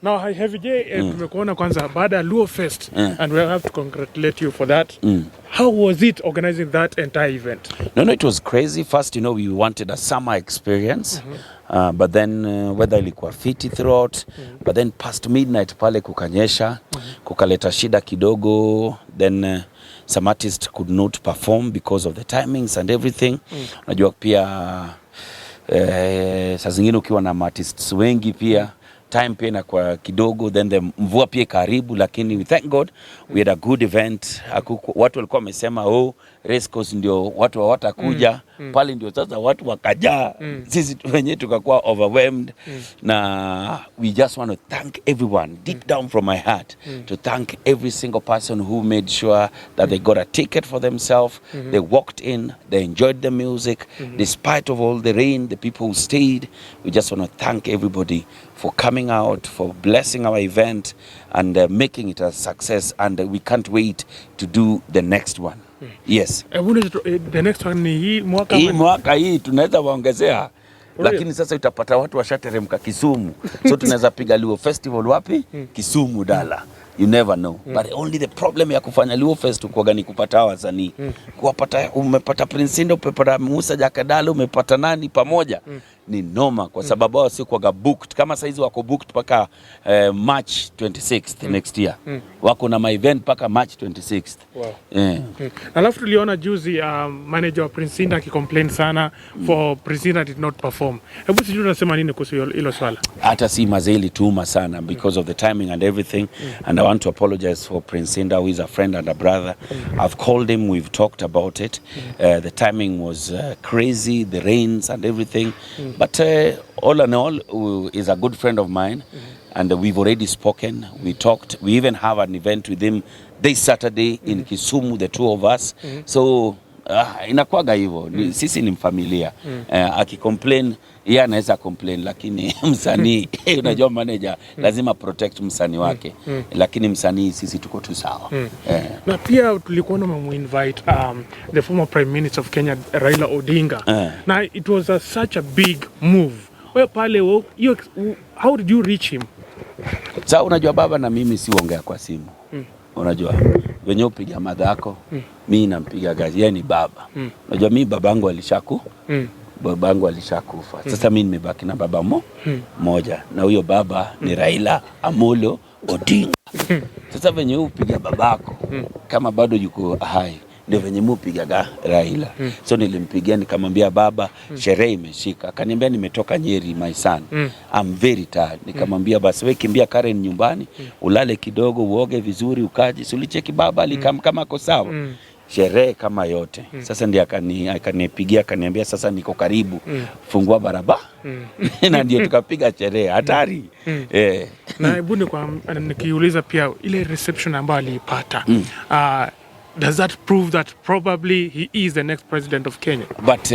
Now, Heavy J, tumekuona kwanza baada ya Luo Fest, and we have to congratulate you for that. How was it organizing that entire event? No, it was crazy. First, we wanted a summer experience, but then weather ilikuwa fiti throughout, but then past midnight pale kukanyesha, kukaleta shida kidogo, then some artists could not perform because of the timings and everything. Unajua pia saa zingine ukiwa na artists wengi pia time pia inakuwa kidogo, then the mvua pia karibu, lakini we thank God we had a good event. Watu walikuwa wamesema race course ndio watu hawatakuja pale, ndio sasa watu wakajaa, sisi wenyewe tukakuwa overwhelmed. Na we just want to thank everyone deep down from my heart, to thank every single person who made sure that they got a ticket for themselves, they walked in, they enjoyed the music despite of all the rain, the people who stayed. We just want to thank everybody for coming out, for blessing our event and making it a success, and we can't wait to do the next one. Yes. The next one ni hii mwaka? Hii mwaka hii tunaweza waongezea, lakini sasa utapata watu washateremka Kisumu. So tunaweza piga Luo Festival wapi? Kisumu Dala. You never know. But only the problem ya kufanya Luo Fest kwa ni kupata wasanii. Kuwapata, umepata Prince Indah, umepata Musa Jakadala, umepata nani pamoja. Ni noma kwa sababu wao si kwa booked. Kama saizi wako booked paka March 26th next year. Wako na my event paka March 26th. Wow. Alafu tuliona juzi manager wa Prince Indah akicomplain sana for Prince Indah did not perform. Hebu sijui unasema nini kuhusu hilo swala? Hata si mazeli tuma sana because of the timing and everything, and I want to apologize for Prince Indah, who is a friend and a brother. I've called him, we've talked about it. The timing was crazy, the rains and everything. But all in all, is a good friend of mine, and we've already spoken, we talked, we even have an event with him this Saturday in Kisumu, the two of us. So inakuwaga hivyo, sisi ni familia. Akicomplain, yeye anaweza complain, lakini msanii, unajua manager, lazima protect msanii wake. Lakini msanii sisi tuko tu sawa. Na pia tulikuwa invite the former Prime Minister of Kenya, Raila Odinga. Na it was such a big move. Wewe pale, how did you reach him? Sasa unajua baba na mimi si ongea kwa simu. Unajua wenye upiga madhako, mimi nampiga gazi, yeye ni baba. Unajua mimi babangu alishakufa. Sasa mimi nimebaki na baba moja, na huyo baba ni Raila Amolo Odinga. Sasa wenye upiga babako kama bado yuko hai, ndio venye mupiga Raila. So nilimpigia nikamwambia baba, sherehe imeshika. Akaniambia nimetoka Nyeri my son. I'm very tired. Nikamwambia basi wewe kimbia Karen nyumbani, ulale kidogo, uoge vizuri, ukaji. Sulicheki baba kama ako sawa. Sherehe kama yote. Sasa ndiye akanipigia akaniambia sasa niko karibu. Fungua barabara. Na ndio tukapiga sherehe hatari. Na hebu nikiuliza pia ile reception ambayo alipata. Does that prove that probably he is the next president of Kenya? But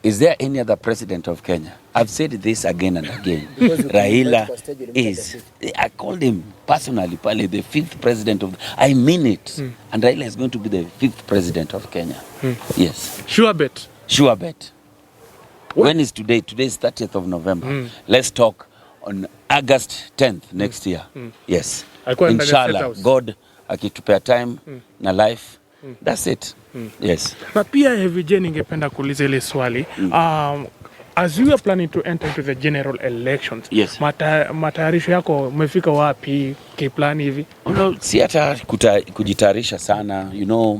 is there any other president of Kenya? I've said this again and again. Raila is, I called him personally, probably the 5th president of, I mean it. And Raila is going to be the 5th president of Kenya. Yes. Sure bet. Sure bet. When is today? Today is 30th of November. Let's talk on August 10th next year. Yes. Inshallah, God akitupea time na life, that's it. Yes. Na pia Heavy J, ningependa kuuliza ile swali. As you are planning to enter into the general elections, yes, matayarisho yako umefika wapi kiplani hivi? Si hata kujitayarisha sana,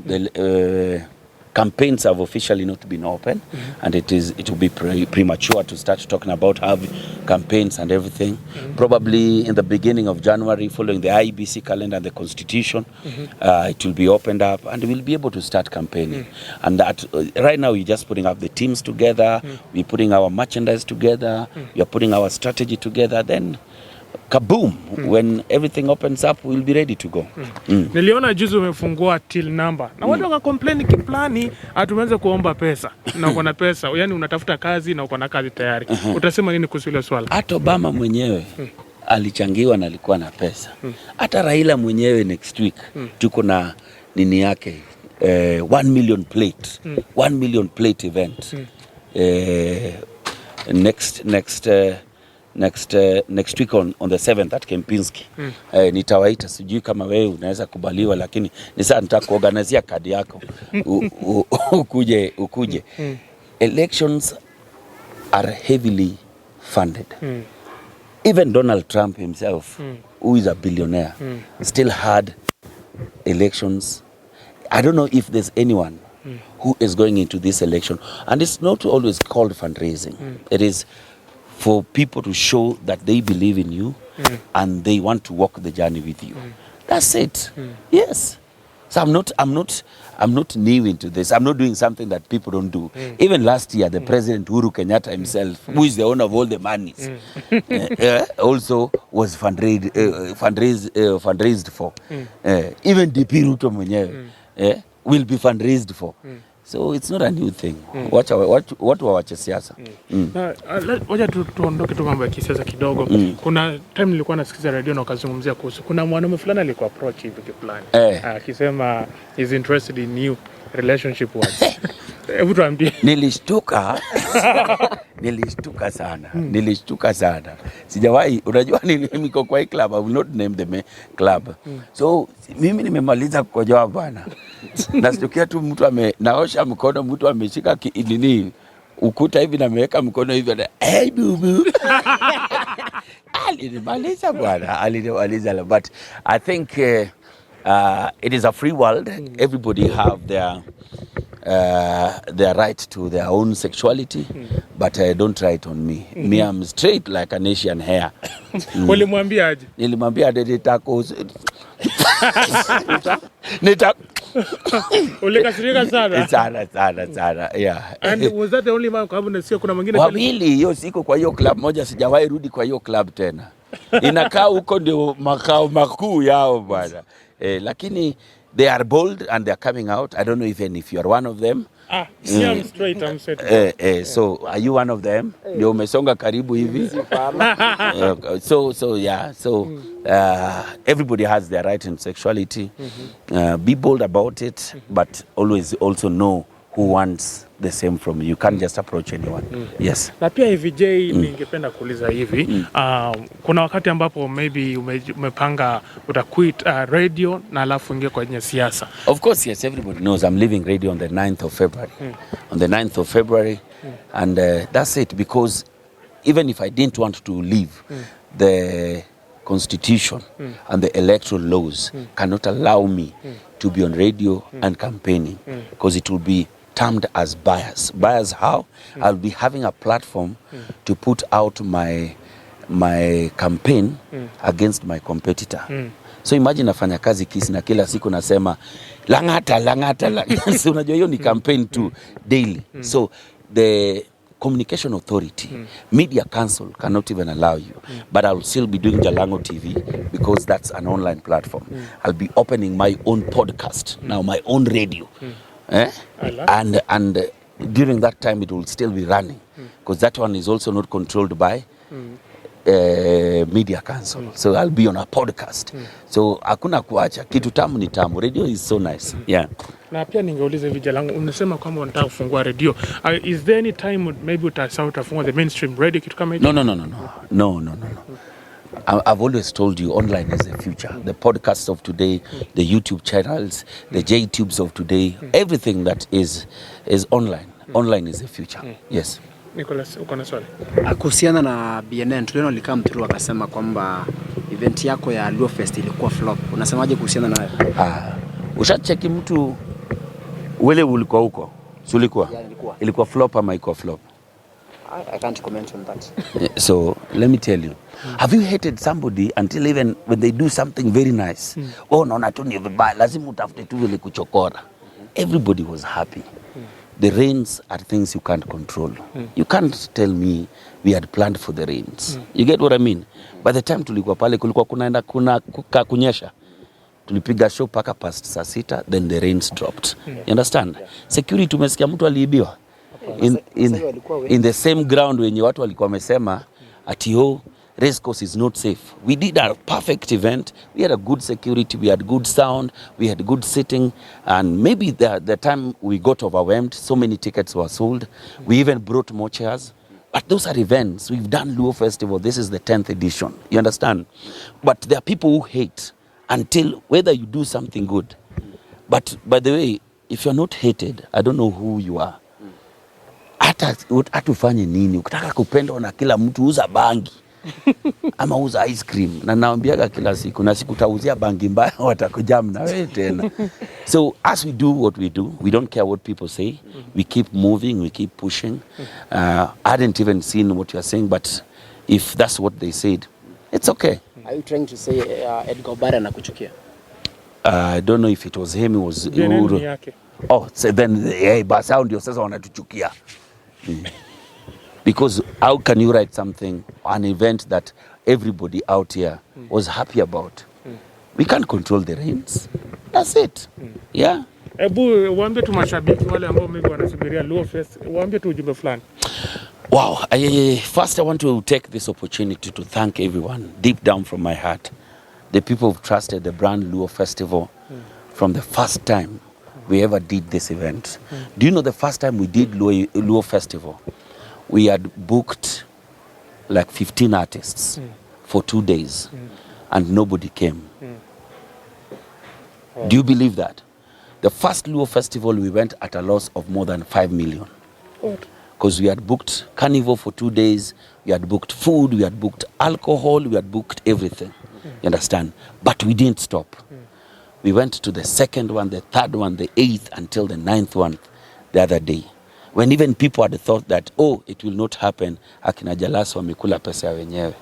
the campaigns have officially not been open, and it will be premature to start talking about having campaigns and everything. Probably in the beginning of January, following the IBC calendar and the constitution, it will be opened up and we'll be able to start campaigning. And that right now we're just putting up the teams together, we're putting our merchandise together, we are putting our strategy together, then kaboom, when everything opens up, we'll be ready to go. Niliona juzi umefungua till number. Na watu waka-complain kiplani, atumenza kuomba pesa. Na uko na pesa, yani unatafuta kazi na uko na kazi tayari. Utasema nini kuhusu ile swala? Hata Obama mwenyewe alichangiwa na alikuwa na pesa. Hata Raila mwenyewe next week tuko na nini yake 1 million plate. 1 million plate event. next week on the 7th at Kempinski. Nitawaita, sijui kama wewe unaweza kubaliwa, lakini ni saa nitakuorganizia kadi yako ukuje. Elections are heavily funded. Even Donald Trump himself, who is a billionaire, still had elections. I don't know if there's anyone who is going into this election, and it's not always called fundraising. It is for people to show that they believe in you and they want to walk the journey with you. That's it. Yes. So I'm not new into this. I'm not doing something that people don't do. Even last year, the President Uhuru Kenyatta himself, who is the owner of all the monies, also was fundraised for. Even DP Ruto mwenyewe will be fundraised for. So it's not a new thing. Watu wawache siasa. Wacha tuondoke tu mambo ya kisiasa kidogo. Kuna time nilikuwa nasikiza radio na wakazungumzia kuhusu kuna mwanaume fulani alikuwa approach hivi kiplani. Akisema is interested in new relationship words. Hebu tuambie. Nilishtuka sana. Sijawahi, unajua niko kwa hii club, I will not name the club. So mimi nimemaliza kukojoa bwana. Nasikia tu mtu naosha mkono, mtu ameshika nini ukuta hivi na ameweka mkono hivi na hey bubu. Alinimaliza bwana, but I think it is a free world. Everybody have their right to their own sexuality, but don't try it on me. Me, I'm straight like an Asian hair. Ulimwambia aje? Nilimwambia Ulikasirika sana? Sana, yeah. And was that the only man? Kwa sababu sio kuna mwingine wawili hiyo siku kwa hiyo club moja, sijawahi rudi kwa hiyo club tena. Inakaa huko ndio makao makuu yao bwana. Lakini they are bold and they are coming out. I don't know even if you are one of them. I'm straight, I'm straight. So are you one of them? Ndio umesonga karibu hivi. So yeah. So everybody has their right in sexuality. Be bold about it, but always also know who wants the same from you. You can't just approach anyone. Yes. Na pia VJ ningependa kuuliza hivi, kuna wakati ambapo maybe umepanga utaquit radio na alafu ingie kwenye siasa. Of course, yes, everybody knows I'm leaving radio on the 9th of February. On the 9th of February, and that's it, because even if I didn't want to leave, the constitution and the electoral laws cannot allow me to be on radio and campaigning, because it will be termed as bias. Bias how? I'll be having a platform to put out my campaign against my competitor. So imagine nafanya kazi Kisi na kila siku nasema langata. So unajua hiyo ni campaign too daily. So the Communication Authority, Media Council cannot even allow you. But I'll still be doing Jalango TV because that's an online platform. I'll be opening my own podcast, now my own radio. And during that time it will still be running, because that one is also not controlled by Media Council. So I'll be on a podcast. So hakuna kuacha, kitu tamu ni tamu. Radio is so nice. Yeah. Na pia ningeuliza hivi Jalango, unasema kwamba unataka kufungua radio. Is there any time maybe utafungua the mainstream radio kitu kama hicho? No. I've always told you online is the future. The podcasts of today, the YouTube channels, the JTubes of today, everything that is online. Online is the future. Yes. Nicholas, uko na swali? Kuhusiana na BNN, tuliona likaa mtu akasema kwamba event yako ya Luo Fest ilikuwa flop. Unasemaje kuhusiana nayo? Ushacheki mtu wele ulikuwa huko? Sulikuwa? Yeah, ilikuwa flop ama ilikuwa flop? I can't comment on that. So let me tell you, have you hated somebody until even when they do something very nice? Naona tu ni vibaya, lazima utafute tu vile kuchokora. Everybody was happy. The rains are things you can't control. You can't tell me we had planned for the rains. You get what I mean? By the time tulikuwa pale kulikuwa kunaenda kunyesha. Tulipiga show paka past saa 6, then the rains dropped. You understand? Security tumesikia mtu aliibiwa. In the same ground wenye watu walikuwa wamesema ati race course is not safe. We did a perfect event. We had a good security, we had good sound, we had good sitting, and maybe the time we got overwhelmed, so many tickets were sold. We even brought more chairs. But those are events. We've done Luo Festival. This is the 10th edition. You understand? But there are people who hate until whether you do something good. But by the way, if you're not hated, I don't know who you are. Hata ufanye nini? Ukitaka kupendwa na kila mtu, uza bangi. Ama uza ice cream. Na naambiaga kila siku, na siku utauzia bangi mbaya watakujam na wewe tena. So as we do what we do, we don't care what people say. We keep moving, we keep pushing. I hadn't even seen what you're saying, but if that's what they said, it's okay. Are you trying to say Edgar Obara anakuchukia? I don't know if it was him, it was Uhuru. Oh, so then, hey, basi hao ndio sasa wanatuchukia. Because how can you write something, an event that everybody out here was happy about? We can't control the rains. That's it. Yeah. Ebu waambie tu mashabiki wale ambao maybe wanasubiria Luo Fest, waambie tu ujumbe fulani. Wow. First I want to take this opportunity to thank everyone deep down from my heart. The people who've trusted the brand Luo Festival from the first time we ever did this event. Do you know the first time we did Luo Festival? We had booked like 15 artists for 2 days and nobody came. Do you believe that? The first Luo Festival we went at a loss of more than 5 million. Because we had booked carnival for 2 days, we had booked food, we had booked alcohol, we had booked everything. You understand? But we didn't stop. We went to the second one, the third one, the 8th until the 9th one the other day. When even people had thought that, oh, it will not happen, akina Jalaso wamekula pesa wenyewe.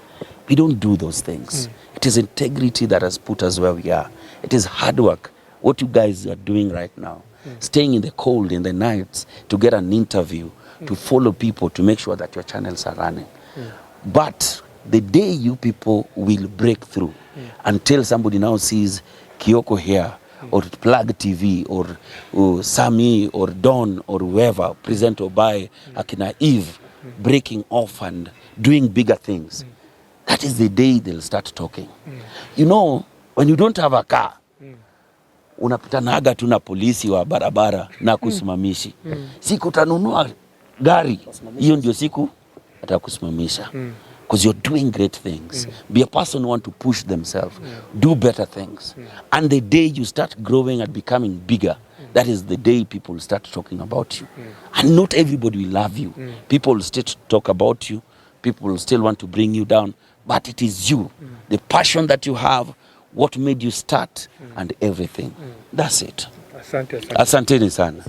We don't do those things. It is integrity that has put us where we are. It is hard work. What you guys are doing right now, staying in the cold in the nights to get an interview, to follow people, to make sure that your channels are running. But the day you people will break through, until somebody now sees Kioko here, or Plug TV, or Sami, or Don, or whoever, Present Obai, Akina Eve, breaking off and doing bigger things, that is the day they'll start talking. You know, when you don't have a car, unapitanaga tu na polisi wa barabara na kusimamishi. Siku utanunua gari, hiyo ndio siku atakusimamisha. Because you're doing great things. Be a person who want to push themselves. Do better things. And the day you start growing and becoming bigger, that is the day people start talking about you. And not everybody will love you. People will still talk about you. People will still want to bring you down. But it is you. The passion that you have, what made you start, and everything. That's it. Asante. Asanteni sana.